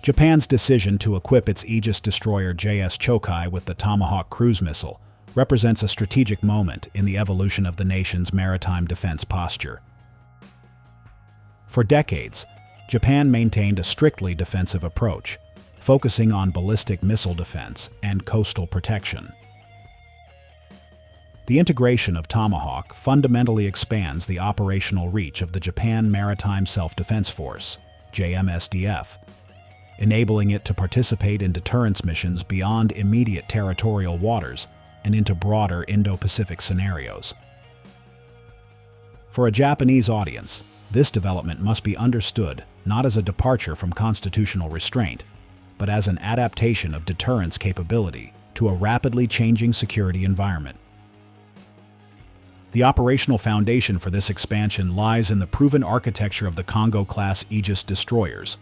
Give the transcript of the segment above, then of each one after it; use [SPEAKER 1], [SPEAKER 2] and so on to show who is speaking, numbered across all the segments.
[SPEAKER 1] Japan's decision to equip its Aegis destroyer JS Chokai with the Tomahawk cruise missile represents a strategic moment in the evolution of the nation's maritime defense posture. For decades, Japan maintained a strictly defensive approach, focusing on ballistic missile defense and coastal protection. The integration of Tomahawk fundamentally expands the operational reach of the Japan Maritime Self-Defense Force, JMSDF, enabling it to participate in deterrence missions beyond immediate territorial waters and into broader Indo-Pacific scenarios. For a Japanese audience, this development must be understood not as a departure from constitutional restraint, but as an adaptation of deterrence capability to a rapidly changing security environment. The operational foundation for this expansion lies in the proven architecture of the Congo-class Aegis destroyers.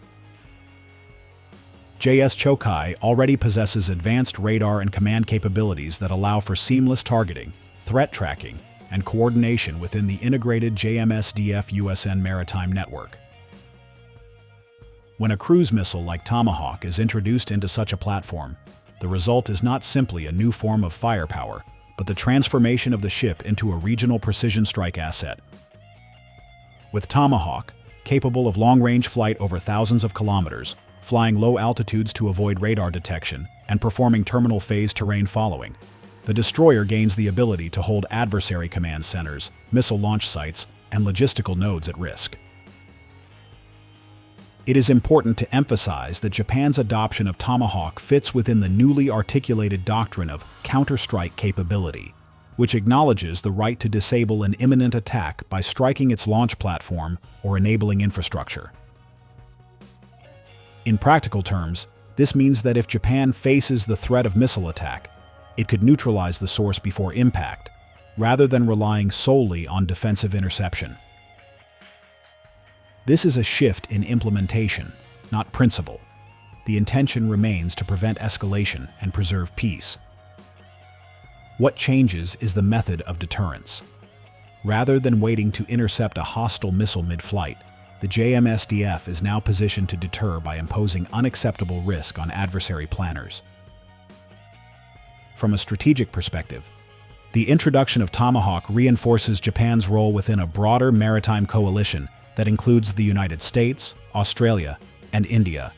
[SPEAKER 1] JS Chokai already possesses advanced radar and command capabilities that allow for seamless targeting, threat tracking, and coordination within the integrated JMSDF USN maritime network. When a cruise missile like Tomahawk is introduced into such a platform, the result is not simply a new form of firepower, but the transformation of the ship into a regional precision strike asset. With Tomahawk, capable of long-range flight over thousands of kilometers, flying low altitudes to avoid radar detection, and performing terminal phase terrain following, the destroyer gains the ability to hold adversary command centers, missile launch sites, and logistical nodes at risk. It is important to emphasize that Japan's adoption of Tomahawk fits within the newly articulated doctrine of counterstrike capability, which acknowledges the right to disable an imminent attack by striking its launch platform or enabling infrastructure. In practical terms, this means that if Japan faces the threat of missile attack, it could neutralize the source before impact, rather than relying solely on defensive interception. This is a shift in implementation, not principle. The intention remains to prevent escalation and preserve peace. What changes is the method of deterrence. Rather than waiting to intercept a hostile missile mid-flight, the JMSDF is now positioned to deter by imposing unacceptable risk on adversary planners. From a strategic perspective, the introduction of Tomahawk reinforces Japan's role within a broader maritime coalition that includes the United States, Australia, and India.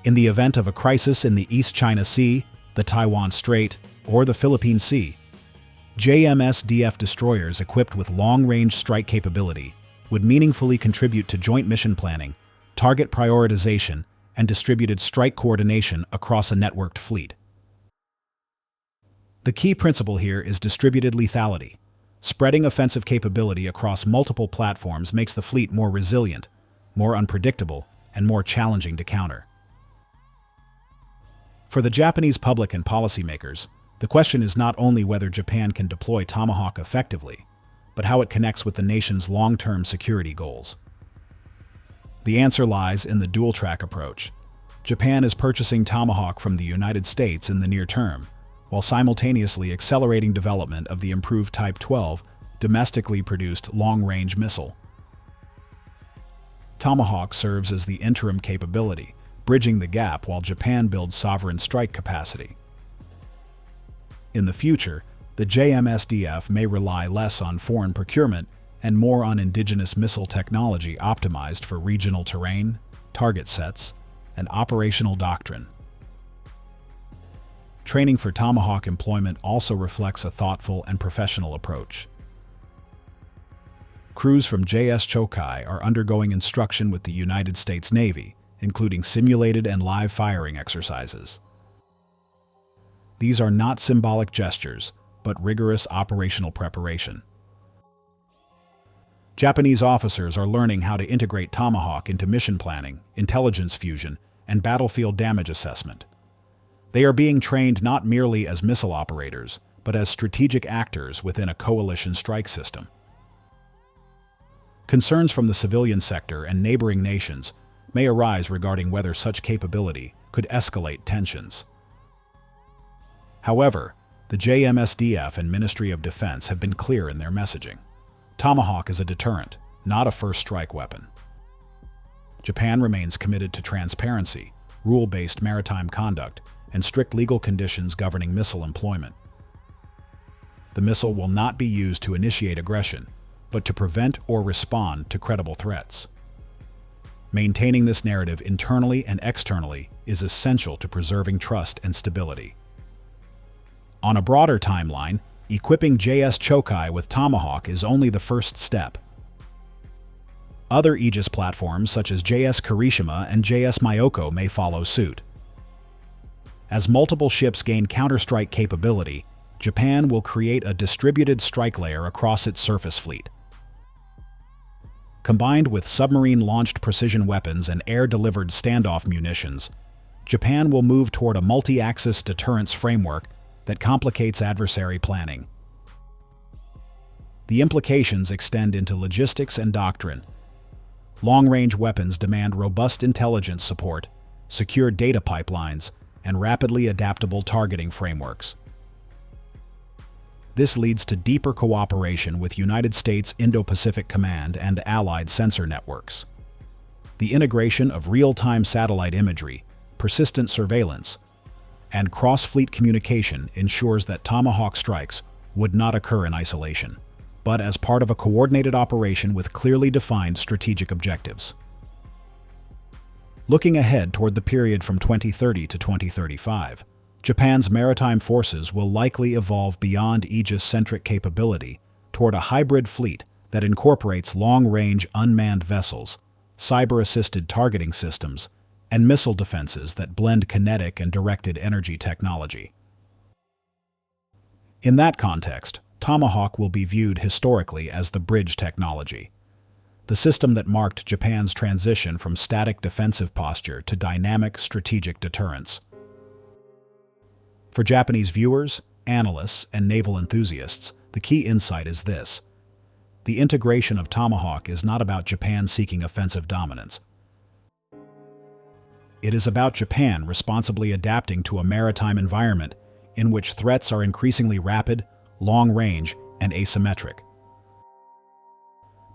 [SPEAKER 1] In the event of a crisis in the East China Sea, the Taiwan Strait, or the Philippine Sea, JMSDF destroyers equipped with long-range strike capability would meaningfully contribute to joint mission planning, target prioritization, and distributed strike coordination across a networked fleet. The key principle here is distributed lethality. Spreading offensive capability across multiple platforms makes the fleet more resilient, more unpredictable, and more challenging to counter. For the Japanese public and policymakers, the question is not only whether Japan can deploy Tomahawk effectively, but how it connects with the nation's long-term security goals. The answer lies in the dual-track approach. Japan is purchasing Tomahawk from the United States in the near term, while simultaneously accelerating development of the improved Type 12 domestically produced long-range missile. Tomahawk serves as the interim capability, bridging the gap while Japan builds sovereign strike capacity. In the future, the JMSDF may rely less on foreign procurement and more on indigenous missile technology optimized for regional terrain, target sets, and operational doctrine. Training for Tomahawk employment also reflects a thoughtful and professional approach. Crews from JS Chokai are undergoing instruction with the United States Navy, including simulated and live firing exercises. These are not symbolic gestures, but rigorous operational preparation. Japanese officers are learning how to integrate Tomahawk into mission planning, intelligence fusion, and battlefield damage assessment. They are being trained not merely as missile operators, but as strategic actors within a coalition strike system. Concerns from the civilian sector and neighboring nations may arise regarding whether such capability could escalate tensions. However, the JMSDF and Ministry of Defense have been clear in their messaging. Tomahawk is a deterrent, not a first strike weapon. Japan remains committed to transparency, rule-based maritime conduct, and strict legal conditions governing missile employment. The missile will not be used to initiate aggression, but to prevent or respond to credible threats. Maintaining this narrative internally and externally is essential to preserving trust and stability. On a broader timeline, equipping JS Chokai with Tomahawk is only the first step. Other Aegis platforms such as JS Kirishima and JS Myoko may follow suit. As multiple ships gain counterstrike capability, Japan will create a distributed strike layer across its surface fleet. Combined with submarine-launched precision weapons and air-delivered standoff munitions, Japan will move toward a multi-axis deterrence framework that complicates adversary planning. The implications extend into logistics and doctrine. Long-range weapons demand robust intelligence support, secure data pipelines, and rapidly adaptable targeting frameworks. This leads to deeper cooperation with United States Indo-Pacific Command and allied sensor networks. The integration of real-time satellite imagery, persistent surveillance, and cross-fleet communication ensures that Tomahawk strikes would not occur in isolation, but as part of a coordinated operation with clearly defined strategic objectives. Looking ahead toward the period from 2030 to 2035, Japan's maritime forces will likely evolve beyond Aegis-centric capability toward a hybrid fleet that incorporates long-range unmanned vessels, cyber-assisted targeting systems, and missile defenses that blend kinetic and directed energy technology. In that context, Tomahawk will be viewed historically as the bridge technology, the system that marked Japan's transition from static defensive posture to dynamic strategic deterrence. For Japanese viewers, analysts, and naval enthusiasts, the key insight is this: the integration of Tomahawk is not about Japan seeking offensive dominance. It is about Japan responsibly adapting to a maritime environment in which threats are increasingly rapid, long-range, and asymmetric.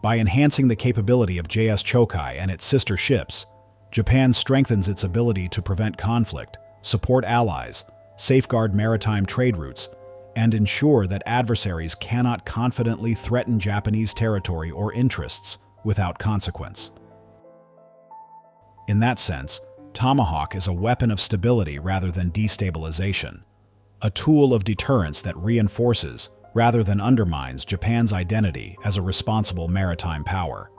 [SPEAKER 1] By enhancing the capability of JS Chokai and its sister ships, Japan strengthens its ability to prevent conflict, support allies, safeguard maritime trade routes, and ensure that adversaries cannot confidently threaten Japanese territory or interests without consequence. In that sense, Tomahawk is a weapon of stability rather than destabilization, a tool of deterrence that reinforces rather than undermines Japan's identity as a responsible maritime power.